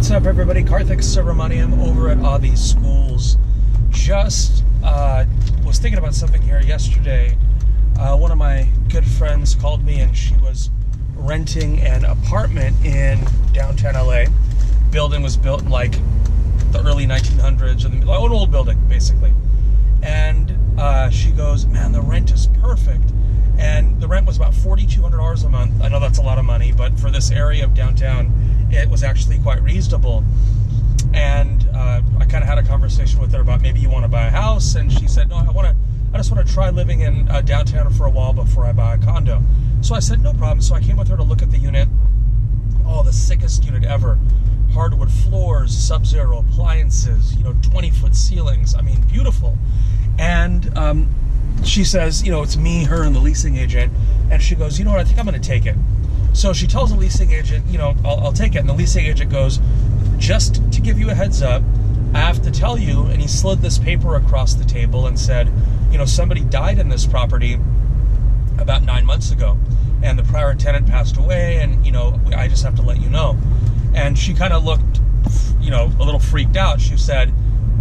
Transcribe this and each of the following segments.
What's up, everybody? Karthik Subramaniam over at Avi Schools. Just was thinking about something here yesterday. One of my good friends called me and she was renting an apartment in downtown LA. Building was built in like the early 1900s, or an old building basically. And she goes, man, the rent is perfect. And the rent was about $4,200 a month. I know that's a lot of money, but for this area of downtown, it was actually quite reasonable. And I kind of had a conversation with her about maybe you want to buy a house, and she said, no, I just want to try living in downtown for a while before I buy a condo. So I said, no problem. So I came with her to look at the unit. Oh, the sickest unit ever. Hardwood floors, sub-zero appliances, 20-foot ceilings. I mean, beautiful. And she says, it's me, her, and the leasing agent. And she goes, you know what, I think I'm going to take it. So she tells the leasing agent, I'll take it. And the leasing agent goes, just to give you a heads up, I have to tell you, and he slid this paper across the table and said, somebody died in this property about 9 months ago. And the prior tenant passed away, and, I just have to let you know. And she kind of looked, a little freaked out. She said,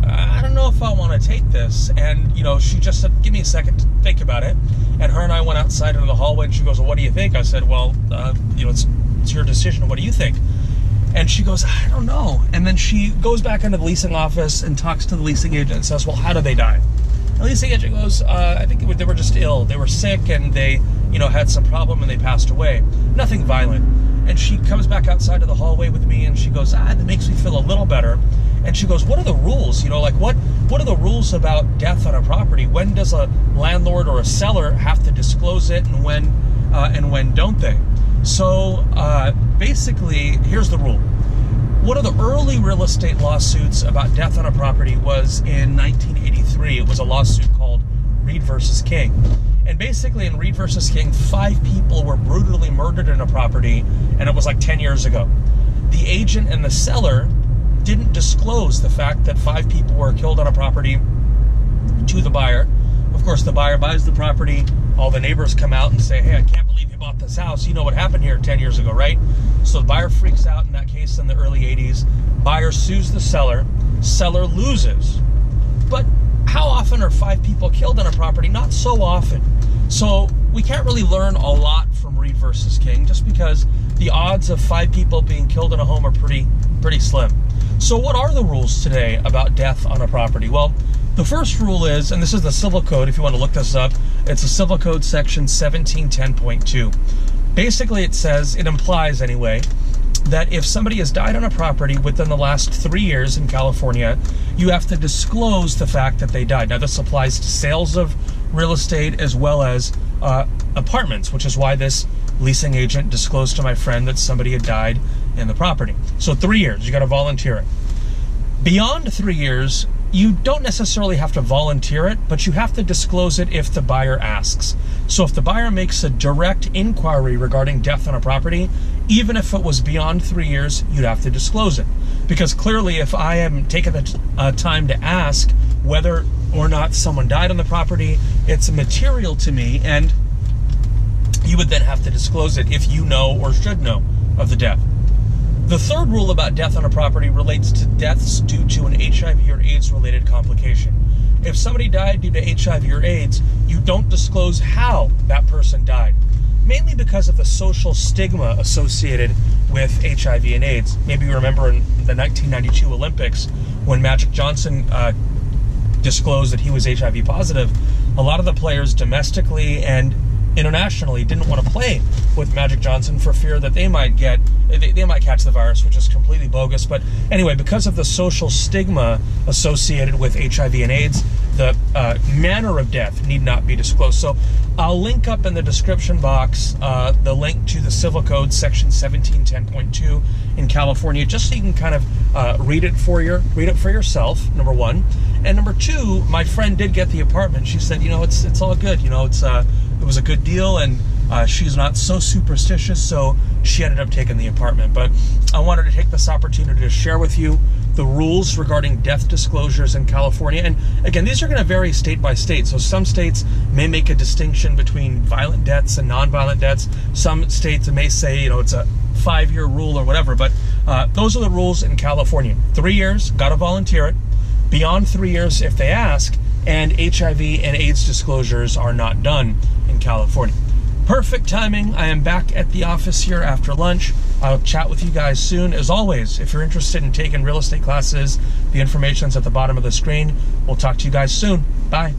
I don't know if I want to take this. And, she just said, give me a second to think about it. And her and I went outside into the hallway, and she goes, well, what do you think? I said, well, it's your decision. What do you think? And she goes, I don't know. And then she goes back into the leasing office and talks to the leasing agent and says, well, how did they die? The leasing agent goes, I think they were just ill. They were sick, and they, had some problem, and they passed away. Nothing violent. And she comes back outside of the hallway with me, and she goes, that makes me feel a little better. And she goes, what are the rules? What are the rules about death on a property? When does a landlord or a seller have to disclose it, and when don't they? So basically, here's the rule. One of the early real estate lawsuits about death on a property was in 1983. It was a lawsuit called Reed versus King. And basically in Reed versus King, 5 people were brutally murdered in a property, and it was like 10 years ago. The agent and the seller didn't disclose the fact that 5 people were killed on a property to the buyer. Of course, the buyer buys the property. All the neighbors come out and say, hey, I can't believe you bought this house. You know what happened here 10 years ago, right? So the buyer freaks out in that case in the early 80s. Buyer sues the seller. Seller loses. But how often are 5 people killed on a property? Not so often. So we can't really learn a lot from Reed versus King, just because the odds of 5 people being killed in a home are pretty slim. So what are the rules today about death on a property? Well, the first rule is, and this is the Civil Code, if you want to look this up, it's a Civil Code section 1710.2. Basically it implies anyway, that if somebody has died on a property within the last 3 years in California, you have to disclose the fact that they died. Now, this applies to sales of real estate as well as apartments, which is why this leasing agent disclosed to my friend that somebody had died in the property. So 3 years, you got to volunteer it. Beyond 3 years, you don't necessarily have to volunteer it, but you have to disclose it if the buyer asks. So if the buyer makes a direct inquiry regarding death on a property, even if it was beyond 3 years, you'd have to disclose it. Because clearly, if I am taking the time to ask whether or not someone died on the property, it's material to me, and you would then have to disclose it if you know or should know of the death. The third rule about death on a property relates to deaths due to an HIV or AIDS related complication. If somebody died due to HIV or AIDS, you don't disclose how that person died, mainly because of the social stigma associated with HIV and AIDS. Maybe you remember in the 1992 Olympics when Magic Johnson disclosed that he was HIV positive, a lot of the players domestically and internationally didn't want to play with Magic Johnson for fear that they might catch the virus, which is completely bogus. But anyway, because of the social stigma associated with HIV and AIDS, the manner of death need not be disclosed. So I'll link up in the description box the link to the Civil Code section 1710.2 in California, just so you can kind of read it for yourself, number one. And number two, my friend did get the apartment. She said, it's all good. It was a good deal, and she's not so superstitious, so she ended up taking the apartment. But I wanted to take this opportunity to share with you the rules regarding death disclosures in California. And again, these are going to vary state by state. So some states may make a distinction between violent deaths and non-violent deaths. Some states may say, it's a 5-year rule or whatever. But Those are the rules in California. 3 years, got to volunteer it. Beyond 3 years if they ask, and HIV and AIDS disclosures are not done in California. Perfect timing. I am back at the office here after lunch. I'll chat with you guys soon. As always, if you're interested in taking real estate classes, the information's at the bottom of the screen. We'll talk to you guys soon. Bye.